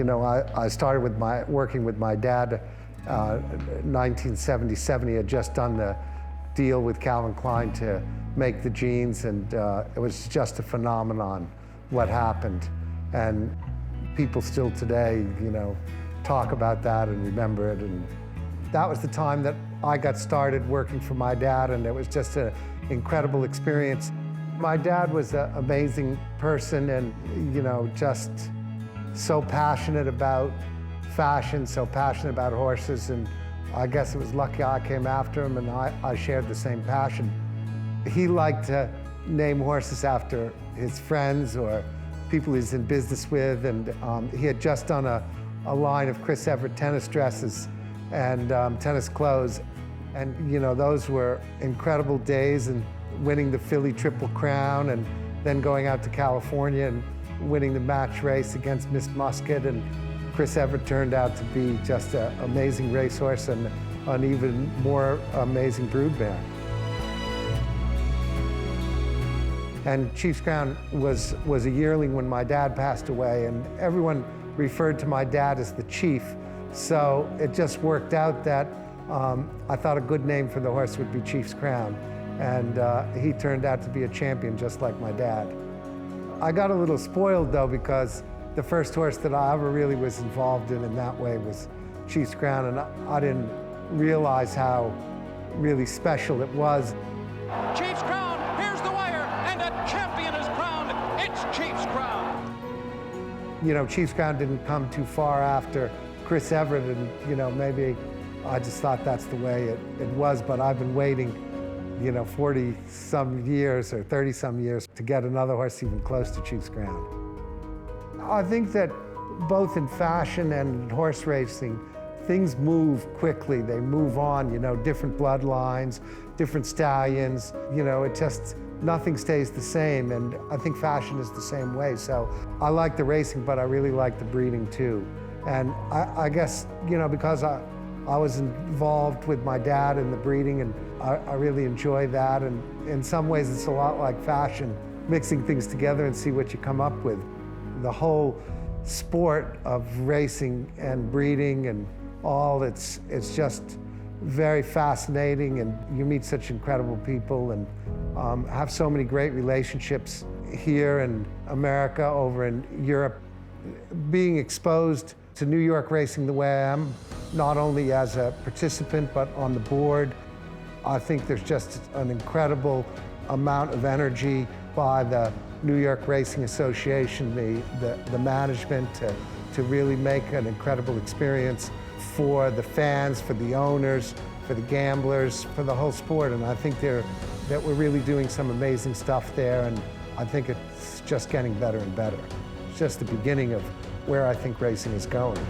I started with working with my dad 1977. He had just done the deal with Calvin Klein to make the jeans, and it was just a phenomenon what happened. And people still today, talk about that and remember it. And that was the time that I got started working for my dad, and it was just an incredible experience. My dad was an amazing person, and just so passionate about fashion, so passionate about horses, and I guess it was lucky I came after him and I shared the same passion. He liked to name horses after his friends or people he's in business with, and he had just done a line of Chris Evert tennis dresses and tennis clothes, and those were incredible days, and winning the Philly Triple Crown, and then going out to California and winning the match race against Miss Muscat, and Chris Evert turned out to be just an amazing racehorse and an even more amazing broodmare. And Chief's Crown was a yearling when my dad passed away, and everyone referred to my dad as the Chief. So it just worked out that I thought a good name for the horse would be Chief's Crown. And he turned out to be a champion just like my dad. I got a little spoiled though, because the first horse that I ever really was involved in that way was Chief's Crown, and I didn't realize how really special it was. Chief's Crown, here's the wire, and a champion is crowned. It's Chief's Crown. Chief's Crown didn't come too far after Chris Evert, and maybe I just thought that's the way it was, but I've been waiting 40-some years or 30-some years to get another horse even close to Chief's Crown. I think that both in fashion and in horse racing, things move quickly. They move on, different bloodlines, different stallions. Nothing stays the same, and I think fashion is the same way. So I like the racing, but I really like the breeding too. And I guess, because I was involved with my dad in the breeding, and I really enjoy that. And in some ways, it's a lot like fashion, mixing things together and see what you come up with. The whole sport of racing and breeding and all, it's just very fascinating, and you meet such incredible people and have so many great relationships here in America, over in Europe. Being exposed to New York racing the way I am, not only as a participant but on the board, I think there's just an incredible amount of energy by the New York Racing Association, the management, to really make an incredible experience for the fans, for the owners, for the gamblers, for the whole sport. And I think that we're really doing some amazing stuff there, and I think it's just getting better and better. It's just the beginning of where I think racing is going.